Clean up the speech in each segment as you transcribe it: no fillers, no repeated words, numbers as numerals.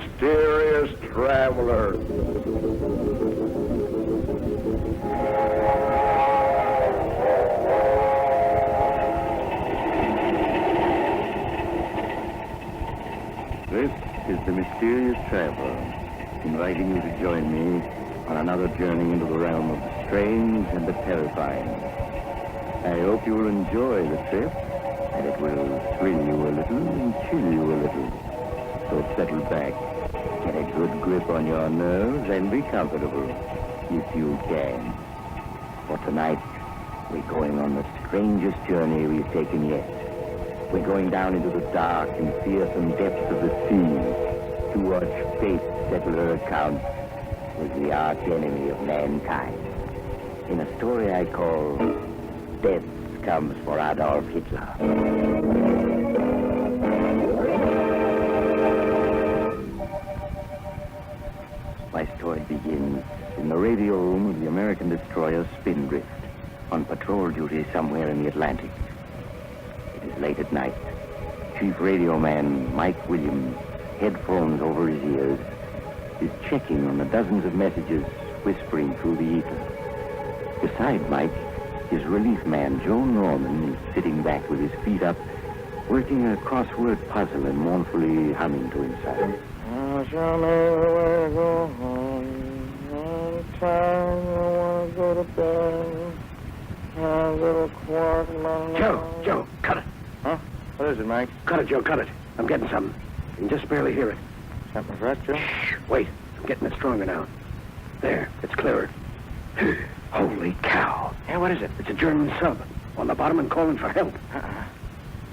mysterious traveler. This is the mysterious traveler, inviting you to join me on another journey into the realm of the strange and the terrifying. I hope you will enjoy the trip, and it will thrill you a little and chill you a little. So settle back, get a good grip on your nerves, and be comfortable, if you can. For tonight, we're going on the strangest journey we've taken yet. We're going down into the dark and fearsome depths of the sea to watch fate settle her accounts with the arch enemy of mankind. In a story I call Death Comes for Adolf Hitler. My story begins in the radio room of the American destroyer Spindrift, on patrol duty somewhere in the Atlantic. It is late at night. Chief radio man Mike Williams, headphones over his ears, is checking on the dozens of messages whispering through the ether. Beside Mike, his relief man Joe Norman is sitting back with his feet up, working a crossword puzzle and mournfully humming to himself. I shall never go home. All the time I want to go to bed. A little quiet. Joe, cut it. Huh? What is it, Mike? Cut it, Joe, cut it. I'm getting something. You can just barely hear it. Something for us, Joe? Shh, wait. I'm getting it stronger now. There, it's clearer. Holy cow. Yeah, what is it? It's a German sub. On the bottom and calling for help.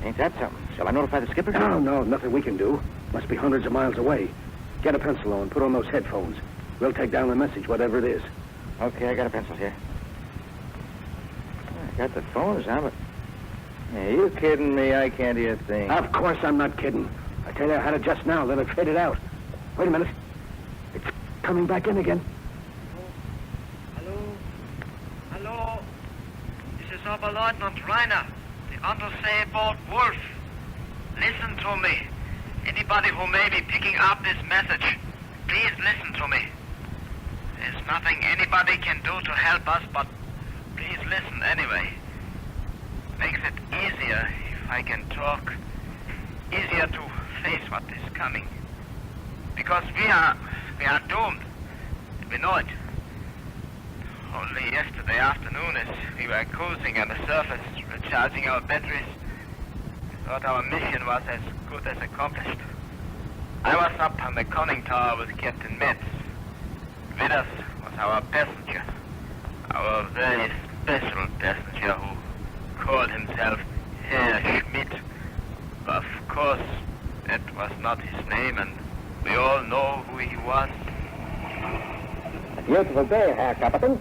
Ain't that something? Shall I notify the skipper? No, nothing we can do. Must be hundreds of miles away. Get a pencil on, put on those headphones. We'll take down the message, whatever it is. Okay, I got a pencil here. I got the phones on, but... Hey, you kidding me? I can't hear a thing. Of course I'm not kidding. I tell you, I had it just now, then it faded out. Wait a minute. It's coming back in again. Hello? This is Oberleutnant Reiner, the undersea boat Wolf. Listen to me. Anybody who may be picking up this message, please listen to me. There's nothing anybody can do to help us, but please listen anyway. Makes it easier if I can talk. Easier to face what is coming. Because we are doomed. We know it. Only yesterday afternoon, as we were cruising on the surface, recharging our batteries, we thought our mission was as good as accomplished. I was up on the conning tower with Captain Metz. With us was our passenger, our very special passenger who called himself Herr Schmidt. Of course, that was not his name, and we all know who he was. A beautiful day, Herr Captain.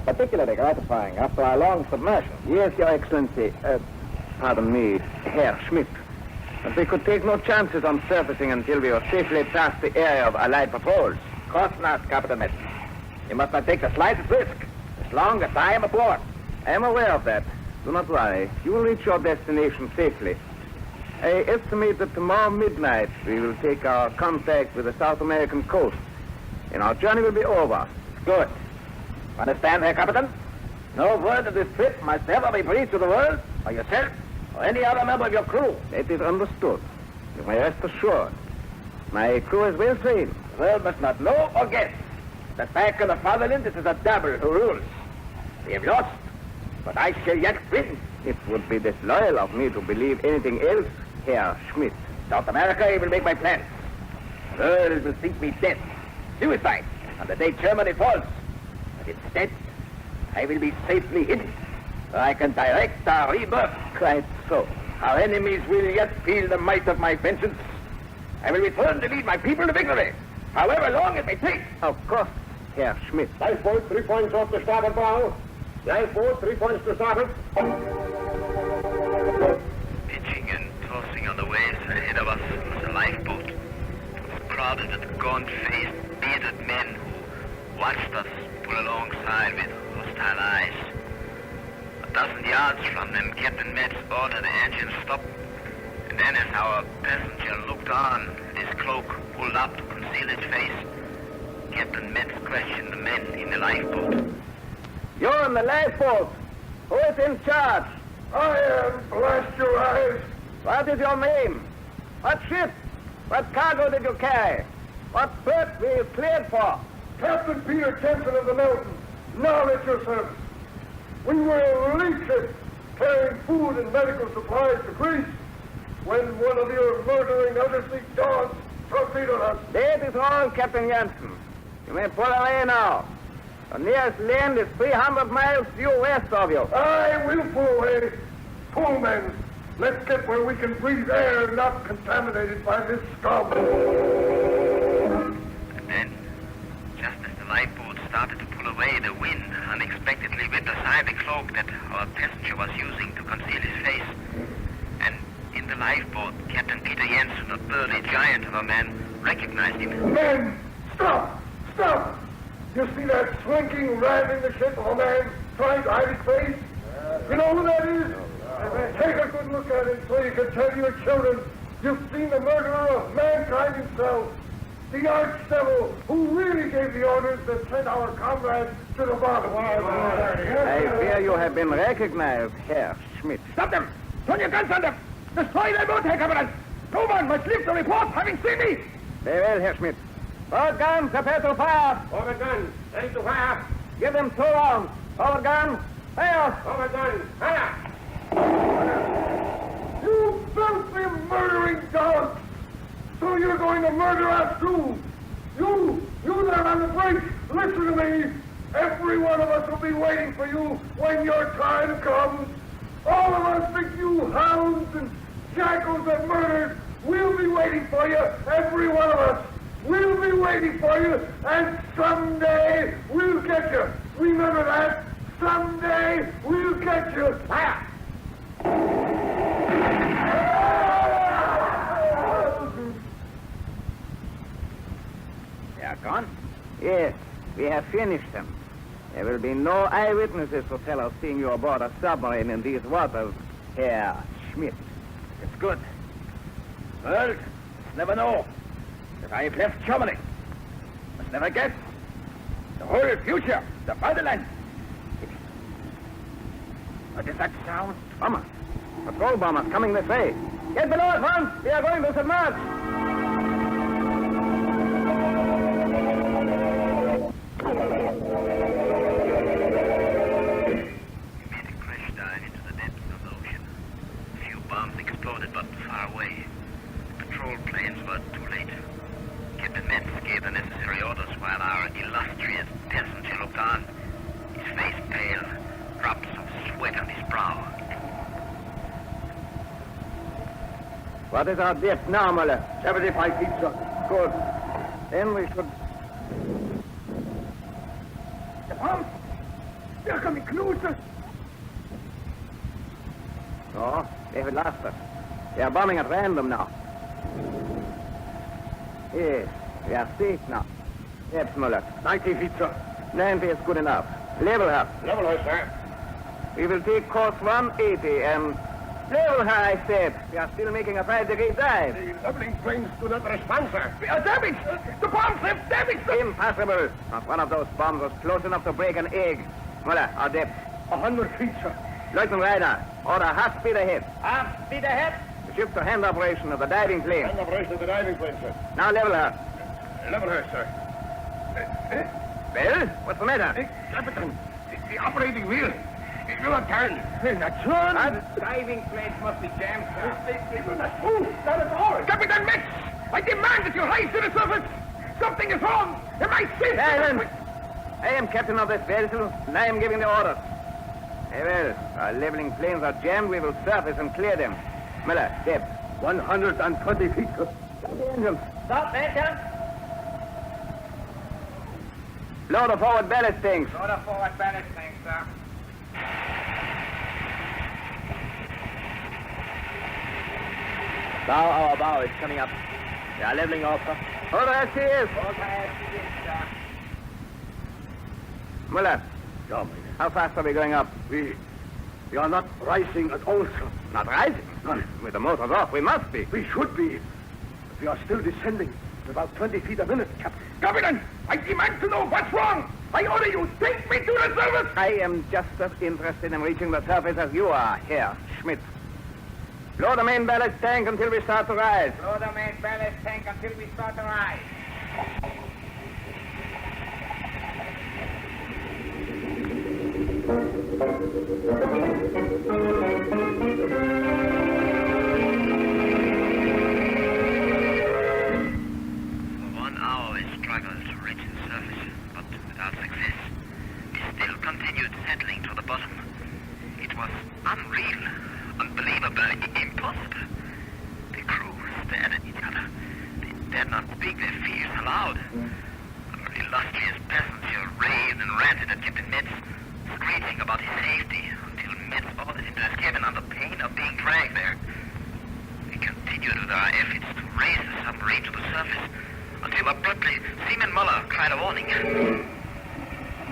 Particularly gratifying after our long submersion. Yes, Your Excellency. Pardon me, Herr Schmidt. But we could take no chances on surfacing until we were safely past the area of Allied patrols. Of course not, Captain Metz. You must not take the slightest risk, as long as I am aboard. I am aware of that. Do not worry. You will reach your destination safely. I estimate that tomorrow midnight we will take our contact with the South American coast, and our journey will be over. Good. Understand, Herr Captain? No word of this trip must ever be breathed to the world, or yourself, or any other member of your crew. That is understood. You may rest assured. My crew is well trained. The world must not know or guess that back in the fatherland it is a devil who rules. We have lost, but I shall yet win. It would be disloyal of me to believe anything else, Herr Schmidt. South America, I will make my plans. The world will think me dead, suicide, on the day Germany falls. But instead, I will be safely hidden, so I can direct our rebirth. Quite so. Our enemies will yet feel the might of my vengeance. I will return to lead my people to victory, however long it may take. Of course, Herr Schmidt. Lifeboat, 3 points off the starboard bow. Lifeboat, 3 points to starboard. Pitching and tossing on the waves ahead of us was a lifeboat. It was crowded with gaunt-faced, bearded men who watched us pull alongside with hostile eyes. A dozen yards from them, Captain Metz ordered the engine stop, and And then as our passenger looked on, his cloak pulled up to conceal his face, Captain Metz questioned the men in the lifeboat. You're in the lifeboat. Who is in charge? I am, blast your eyes. What is your name? What ship? What cargo did you carry? What port were you cleared for? Captain Peter Jensen of the Mountains. Now at your service. We were a relief ship carrying food and medical supplies to Greece when one of your murdering undersea dogs torpedoed us. That is all, Captain Jansen. You may pull away now. The nearest land is 300 miles due west of you. I will pull away. Pull, men. Let's get where we can breathe air not contaminated by this scum. And then, just as the lifeboat started to pull away, the wind unexpectedly whipped aside the cloak that our passenger was using to conceal his face. And in the lifeboat, Captain Peter Jensen, a burly giant of a man, recognized him. Men, stop! Stop! You see that slinking rat in the ship of a man trying to hide his face? You know who that is? Take a good look at him so you can tell your children you've seen the murderer of mankind himself. The arch-devil who really gave the orders that sent our comrades to the bottom. I fear you have been recognized, Herr Schmidt. Stop them! Turn your guns on them! Destroy their boat, Herr Commandant! Kogan must leave the report, having seen me! Very well, Herr Schmidt. Forward gun, prepare to fire. Forward gun, ready to fire. Give them 2 rounds. Forward gun, fire. Forward gun, fire! You filthy murdering dogs! So you're going to murder us too! You there on the bridge, listen to me! Every one of us will be waiting for you when your time comes! All of us, big you hounds and jackals and murderers, we'll be waiting for you, every one of us! We'll be waiting for you, and someday we'll get you! Remember that! Someday we'll get you! Fire! They are gone? Yes, we have finished them. There will be no eyewitnesses to tell of seeing you aboard a submarine in these waters, Herr Schmidt. It's good. World must never know that I have left Germany. Must never guess the whole future, the fatherland. What is that sound? Bomber. Patrol bombers coming this way. Get below at once. We are going to submerge. We made a crash dive into the depths of the ocean. A few bombs exploded, but far away. The patrol planes were too late. Captain Metz gave the necessary orders while our illustrious passenger looked on, his face pale, drops of sweat on his brow. What is our depth now, Muller? 75 feet, sir. Good. Then we should... The bombs! They're coming closer! No, they have lost us. They are bombing at random now. Yes, we are safe now. Depth, Muller. 90 feet, sir. 90 is good enough. Level her. Level her, sir. We will take course 180 and... Level her, I said. We are still making a 5-degree dive. The leveling planes do not respond, sir. We are damaged! The bombs have damaged us! Impossible. Not one of those bombs was close enough to break an egg. Muller, our depth. 100 feet, sir. Lieutenant Ryder, order half speed ahead. Half speed ahead. The ship's the hand operation of the diving plane. Hand operation of the diving plane, sir. Now level her. Level her, sir. Well, what's the matter? Captain, the operating wheel. It will not turn. Not turn? The diving planes must be jammed, sir. They will not move. Not at all. Captain Metz, I demand that you rise to the surface. Something is wrong. Am I safe? Silence! I am captain of this vessel, and I am giving the orders. Very well. Our leveling planes are jammed. We will surface and clear them. Miller, depth. 120 feet. Stop the engines. Stop, engines. Blow the forward ballast tanks. Load the forward ballast tank, sir. Now our bow is coming up. We are leveling off, sir. Hold as she is. sir. Muller, Job. how fast are we going up? We are not rising at all, sir. Not rising. With the motors off, we must be. We should be. But we are still descending at about 20 feet a minute, Captain. Governor, I demand to know what's wrong. I order you, take me to the surface. I am just as interested in reaching the surface as you are, Herr Schmidt. Blow the main ballast tank until we start to rise. Blow the main ballast tank until we start to rise. For 1 hour we struggled to reach the surface, but without success. We still continued settling to the bottom. It was unreal, unbelievable, impossible. The crew stared at each other. They dared not speak their fears aloud. The illustrious passenger raved and ranted at Captain Metz, screeching about his safety, until Metz ordered him to his cabin under pain of being dragged there. We continued with our efforts to raise the submarine to the surface, until abruptly Seaman Muller cried a warning.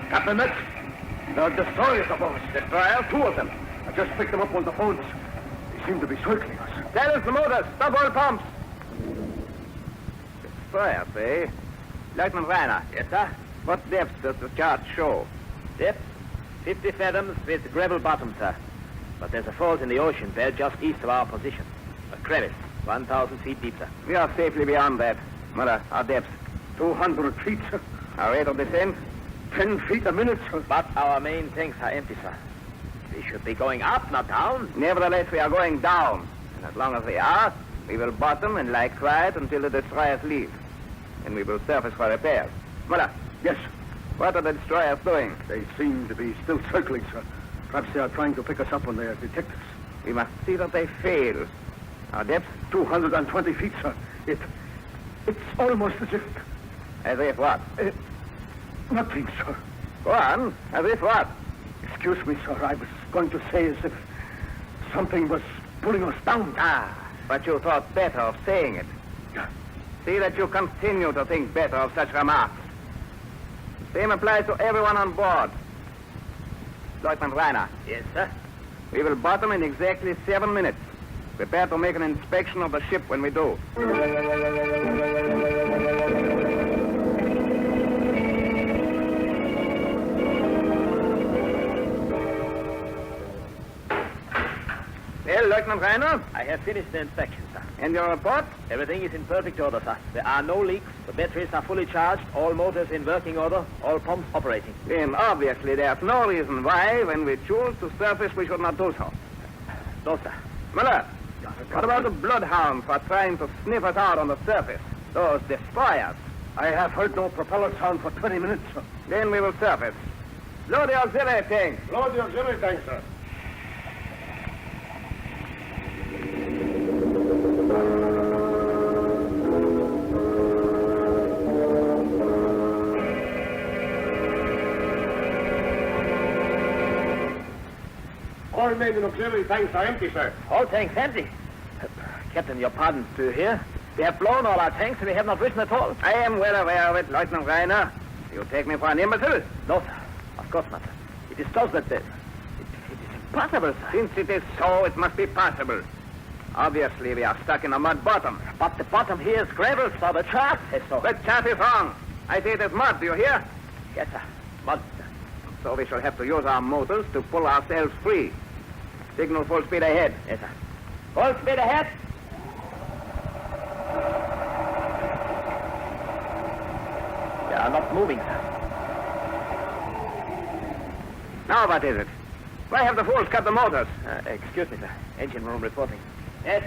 Captain Metz, there are destroyers above us. Destroyers? 2 of them. I just picked them up on the phones. They seem to be circling us. Silence the motors. Stop all pumps. Destroyers, eh? Lieutenant Reiner. Yes, sir? What depth does the chart show? Depth? 50 fathoms with gravel bottom, sir. But there's a fault in the ocean bed just east of our position. A crevice, 1,000 feet deep, sir. We are safely beyond that. Muller, our depth. 200 feet, sir. Our rate of descent? 10 feet a minute, sir. But our main tanks are empty, sir. We should be going up, not down. Nevertheless, we are going down. And as long as we are, we will bottom and lie quiet until the destroyers leave. And we will surface for repairs. Muller. Yes. What are the destroyers doing? They seem to be still circling, sir. Perhaps they are trying to pick us up when they detect us. We must see that they fail. Our depth? 220 feet, sir. It's almost as if... As if what? Nothing, sir. Go on. As if what? Excuse me, sir. I was going to say as if something was pulling us down. Ah, but you thought better of saying it. Yeah. See that you continue to think better of such remarks. The same applies to everyone on board. Lieutenant Reiner. Yes, sir? We will bottom in exactly 7 minutes. Prepare to make an inspection of the ship when we do. Well, Lieutenant Reiner, I have finished the inspection, sir. and your report? Everything is in perfect order, sir. There are no leaks. The batteries are fully charged. All motors in working order. All pumps operating. Then obviously there's no reason why, when we choose to surface, we should not do so. No, sir. Muller, what about the bloodhounds who are trying to sniff us out on the surface? Those destroyers. I have heard no propeller sound for 20 minutes, sir. Then we will surface. Load the auxiliary tank. Load the auxiliary tank, sir. All main and auxiliary tanks are empty, sir. All tanks empty. Captain, your pardon. Do you hear? We have blown all our tanks and we have not risen at all. I am well aware of it, Lieutenant Reiner. You take me for an imbecile? No, sir. Of course not, sir. It is so that it is impossible, sir. Since it is so, it must be possible. Obviously, we are stuck in a mud bottom. But the bottom here is gravel, sir. The chart says so. The chart is wrong. I say it is mud, do you hear? Yes, sir. Mud, sir. So we shall have to use our motors to pull ourselves free. Signal full speed ahead. Yes, sir. Full speed ahead. They are not moving, sir. Now what is it? Why have the fools cut the motors? Excuse me, sir. Engine room reporting. Yes.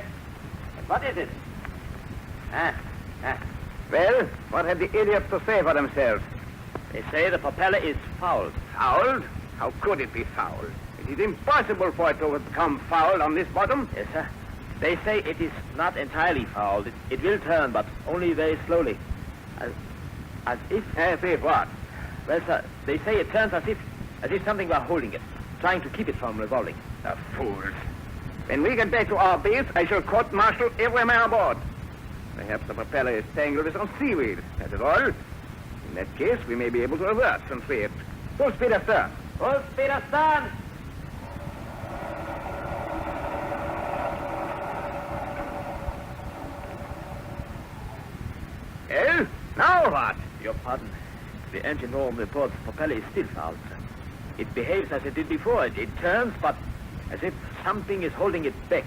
What is it? Well, what have the idiots to say for themselves? They say the propeller is fouled. Fouled? How could it be fouled? It is impossible for it to become fouled on this bottom. Yes, sir. They say it is not entirely fouled. It will turn, but only very slowly. As if... As if what? Well, sir, they say it turns as if something were holding it, trying to keep it from revolving. The fools. When we get back to our base, I shall court-martial every man aboard. Perhaps the propeller is tangled with some seaweed. That is all. In that case, we may be able to reverse and free it. Full speed astern. Full speed astern! Well, now what? Your pardon. The engine room reports the propeller is still foul, sir. It behaves as it did before. It turns, but as if something is holding it back.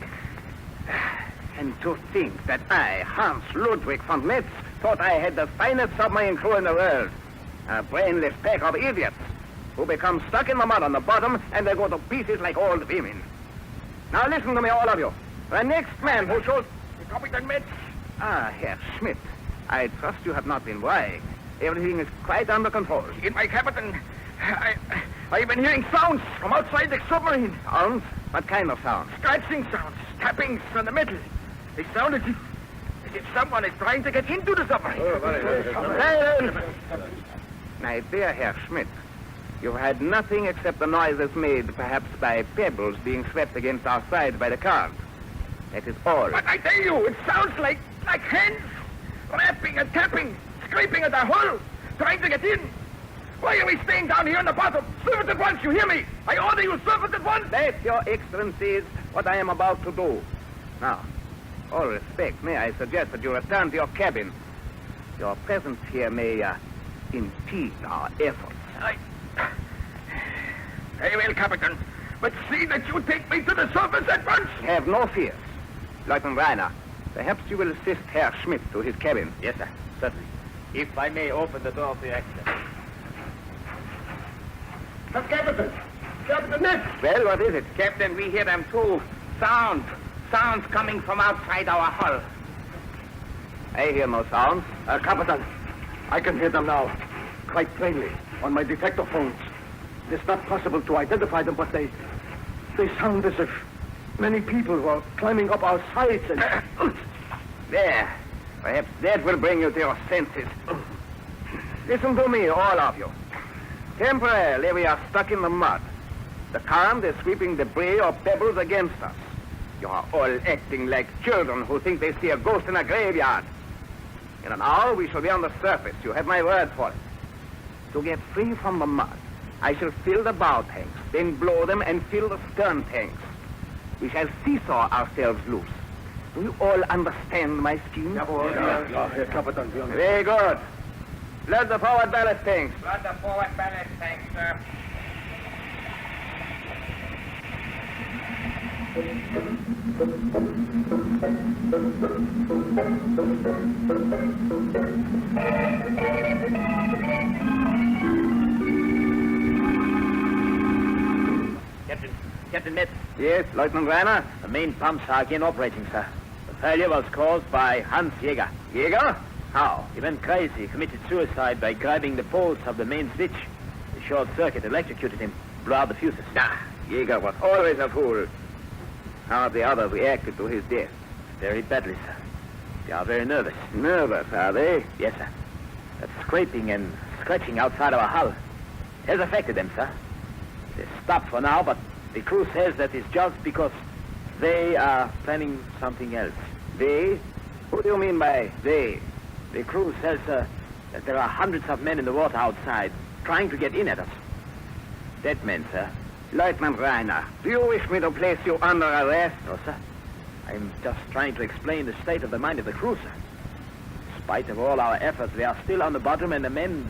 And to think that I, Hans Ludwig von Metz, thought I had the finest submarine crew in the world. A brainless pack of idiots who become stuck in the mud on the bottom and they go to pieces like old women. Now listen to me, all of you. The next man who shows... Captain Metz. Ah, Herr Schmidt. I trust you have not been worrying. Everything is quite under control. In my captain, I've been hearing sounds from outside the submarine. Sounds? What kind of sounds? Scratching sounds, tappings on the metal. They sound as if someone is trying to get into the submarine. My dear Herr Schmidt, you had nothing except the noises made perhaps by pebbles being swept against our side by the current. That is all. But I tell you, it sounds like hands rapping and tapping, scraping at the hull, trying to get in. Why are we staying down here in the bottom? Surface at once, you hear me? I order you surface at once. That, Your Excellency, is what I am about to do. Now, all respect, may I suggest that you return to your cabin. Your presence here may impede our efforts. Very well, Captain. But see that you take me to the surface at once. Have no fears. Lieutenant Rainer, perhaps you will assist Herr Schmidt to his cabin. Yes, sir. Certainly. If I may open the door for your access. Captain Metz. Well, what is it? Captain, we hear them too. Sounds coming from outside our hull. I hear no sounds. Captain, I can hear them now, quite plainly, on my detector phones. It's not possible to identify them, but they sound as if many people were climbing up our sides and... There. Perhaps that will bring you to your senses. Listen to me, all of you. Temporarily, we are stuck in the mud. The current is sweeping debris or pebbles against us. You are all acting like children who think they see a ghost in a graveyard. In an hour, we shall be on the surface. You have my word for it. To get free from the mud, I shall fill the bow tanks, then blow them and fill the stern tanks. We shall seesaw ourselves loose. Do you all understand my scheme? Very good. Load the forward ballast tanks. Load the forward ballast tanks, sir. Captain Metz. Yes, Lieutenant Rainer? The main pumps are again operating, sir. The failure was caused by Hans Jäger. Jäger? How? He went crazy, committed suicide by grabbing the poles of the main switch. The short circuit electrocuted him, blew out the fuses. Jäger was always a fool. How have the others reacted to his death? Very badly, sir. They are very nervous. Nervous, are they? Yes, sir. That scraping and scratching outside our hull has affected them, sir. They stopped for now, but the crew says that it's just because they are planning something else. They? Who do you mean by they? The crew says, sir, that there are hundreds of men in the water outside trying to get in at us. Dead men, sir. Lieutenant Rainer, do you wish me to place you under arrest? No, sir. I'm just trying to explain the state of the mind of the crew, sir. In spite of all our efforts, we are still on the bottom, and the men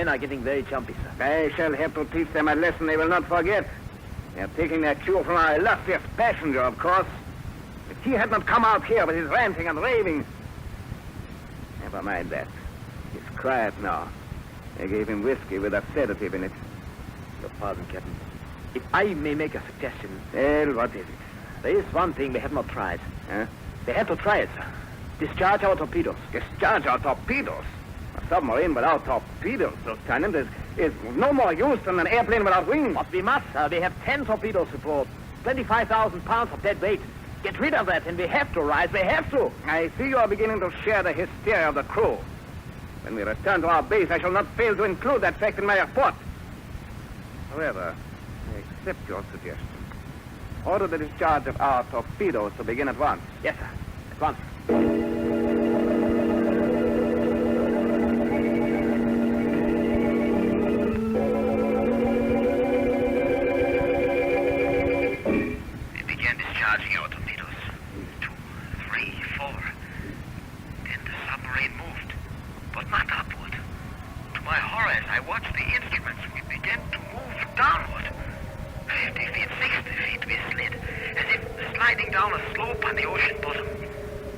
are getting very jumpy, sir. I shall have to teach them a lesson they will not forget. They are taking their cue from our illustrious passenger, of course. If he had not come out here with his ranting and raving... Never mind that. He's quiet now. I gave him whiskey with a sedative in it. Your pardon, Captain. If I may make a suggestion... Well, what is it? There is one thing they have not tried. Huh? They have to try it, sir. Discharge our torpedoes. Discharge our torpedoes? A submarine without torpedoes, Lieutenant, is no more use than an airplane without wings. But we must, sir. We have 10 torpedoes aboard. 25,000 pounds of dead weight. Get rid of that, and we have to rise. We have to. I see you are beginning to share the hysteria of the crew. When we return to our base, I shall not fail to include that fact in my report. However, I accept your suggestion. Order the discharge of our torpedoes to begin at once. Yes, sir. At once. We began discharging our torpedoes. 2, 3, 4. Then the submarine moved. down a slope on the ocean bottom.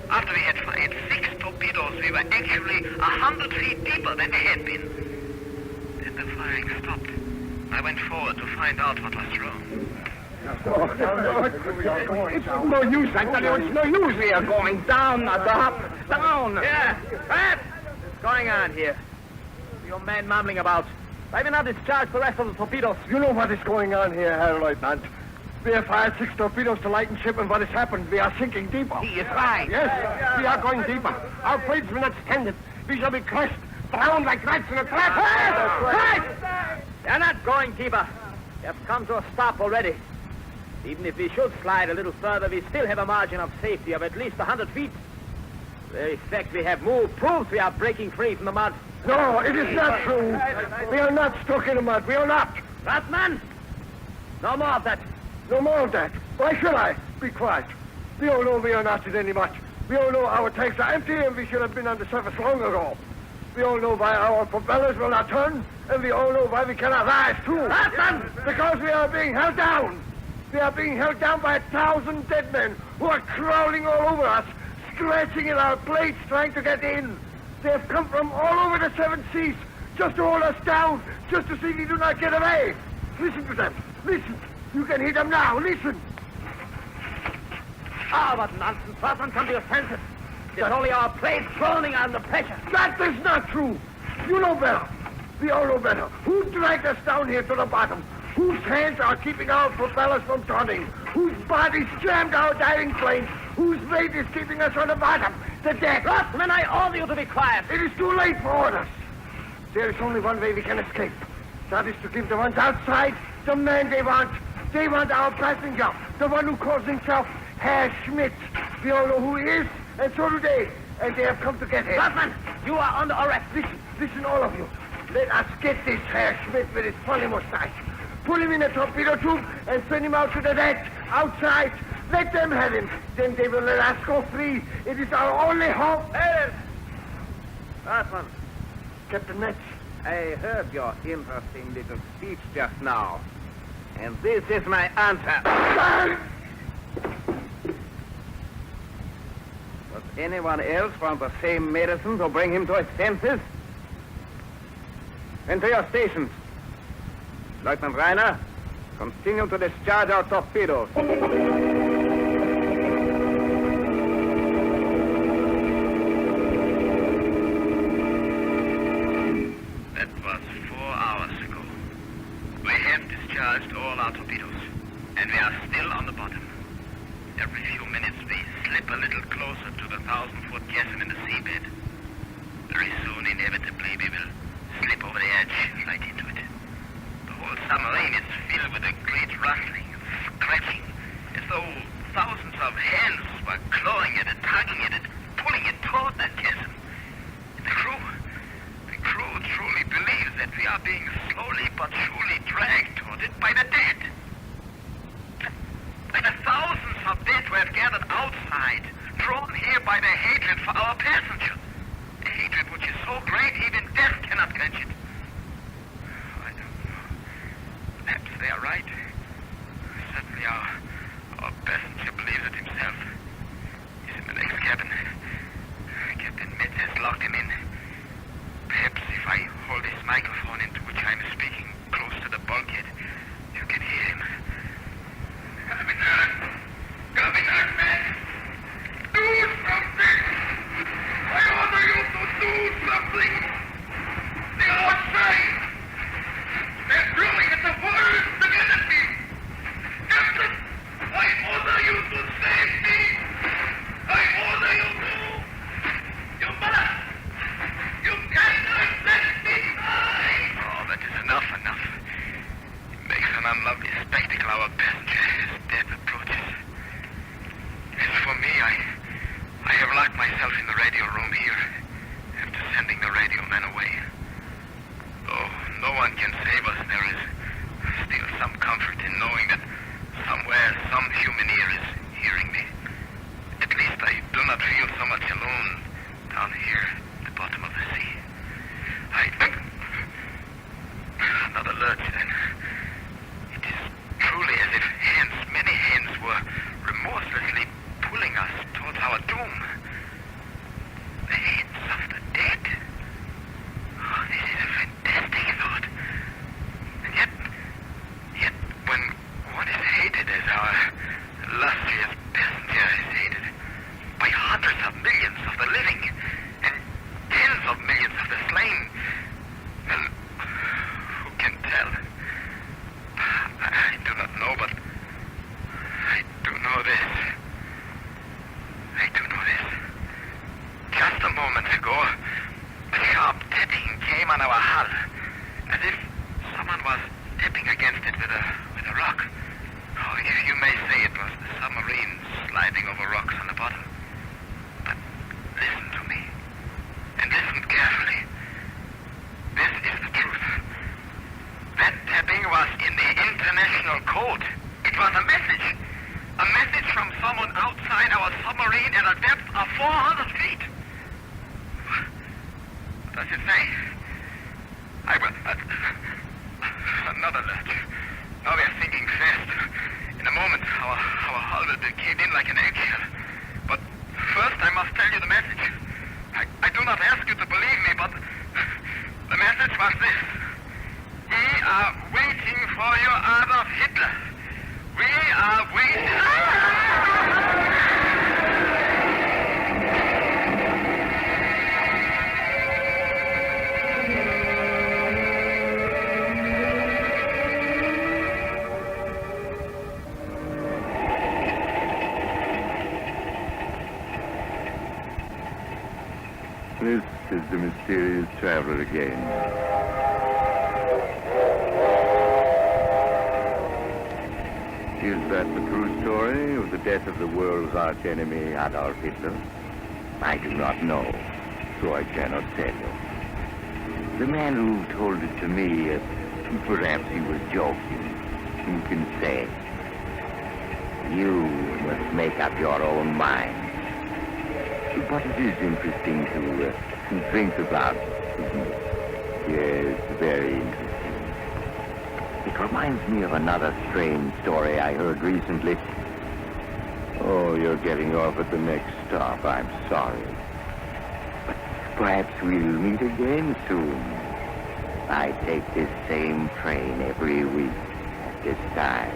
After we had fired 6 torpedoes, we were actually 100 feet deeper than we had been. Then the firing stopped. I went forward to find out what was wrong. It's no use, I tell you, it's no use. We are going down, Adolf. Down. Yeah, what? What's going on here? Your man mumbling about. Why have you not discharged the rest of the torpedoes? You know what is going on here, Herr Lieutenant. We have fired 6 torpedoes to lighten ship, and what has happened? We are sinking deeper. He is right. Yes, we are going deeper. Our planes will not stand it. We shall be crushed, drowned like rats in a trap. Right! They're not going deeper. They have come to a stop already. Even if we should slide a little further, we still have a margin of safety of at least 100 feet. The very fact we have moved proves we are breaking free from the mud. No, it is not true. We are not stuck in the mud. We are not. Ratman! No more of that. No more of that. Why should I? Be quiet. We all know we are not in any much. We all know our tanks are empty, and we should have been on the surface long ago. We all know why our propellers will not turn, and we all know why we cannot rise, too. Ratman! Because we are being held down. We are being held down by 1,000 dead men who are crawling all over us, scratching at our plates, trying to get in. They have come from all over the 7 seas just to hold us down, just to see we do not get away. Listen to them. Listen. You can hear them now. Listen. Ah, what nonsense. Ratman, come to your senses. It's only our planes groaning under pressure. That is not true. You know better. We all know better. Who dragged us down here to the bottom? Whose hands are keeping our propellers from turning? Whose bodies jammed our diving planes? Whose weight is keeping us on the bottom? The deck. Ratman, I order you to be quiet. It is too late for orders. There is only one way we can escape. That is to give the ones outside the man they want. They want our passenger, the one who calls himself Herr Schmidt. We all know who he is, and so do they. And they have come to get him. Ratman, you are under arrest. Listen, all of you. Let us get this Herr Schmidt with his funny mustache. Put him in a torpedo tube and send him out to the deck, outside. Let them have him. Then they will let us go free. It is our only hope. Hey! Ratman, Captain Metz. I heard your interesting little speech just now. And this is my answer. Does anyone else want the same medicine to bring him to his senses? Enter your stations. Lieutenant Reiner, continue to discharge our torpedoes. That was 4 hours ago. We have discharged all our torpedoes, and we are still on the bottom. Every few minutes we slip a little closer to the 1,000-foot chasm in the seabed. Very soon, inevitably, we will slip over the edge, right into it. The whole submarine is filled with a great rustling and scratching, as though thousands of hands were clawing at it, tugging at it, pulling it toward that chasm. The crew truly believes that we are being slowly but surely dragged toward it by the dead. By the thousands of dead who have gathered outside, drawn here by their hatred for our passengers. A hatred which is so great even death cannot quench it. I don't know. Perhaps they are right. Certainly our passenger believes it himself. He's in the next cabin. Captain Metz has locked him in. Perhaps if I hold this microphone into which I'm speaking close to the bulkhead, you can hear him. Governor Metz! Do something! I order you to do something! They're outside! They're throwing at the fires to get at me! Captain, I order you to save me! a depth of 400 feet. What does it say? I will... another lurch. Now we are sinking fast. In a moment, our hull will cave in like an eggshell. But first, I must tell you the message. I do not ask you to believe me, but the message was this. We are waiting for you, Adolf Hitler. We are waiting... This is the mysterious traveler again. Is that the true story of the death of the world's archenemy, Adolf Hitler? I do not know, so I cannot tell you. The man who told it to me, perhaps he was joking. Who can say? You must make up your own mind. But it is interesting to think about. Yes, very interesting. It reminds me of another strange story I heard recently. Oh, you're getting off at the next stop. I'm sorry. But perhaps we'll meet again soon. I take this same train every week at this time.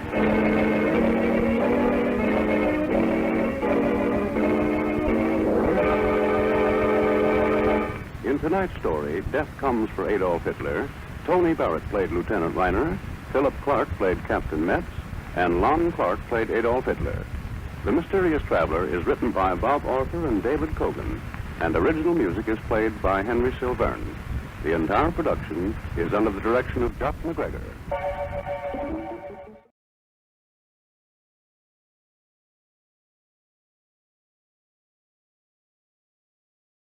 In tonight's story, Death Comes for Adolf Hitler, Tony Barrett played Lieutenant Reiner, Philip Clark played Captain Metz, and Lon Clark played Adolf Hitler. The Mysterious Traveler is written by Bob Arthur and David Kogan, and original music is played by Henry Silverne. The entire production is under the direction of Doc McGregor.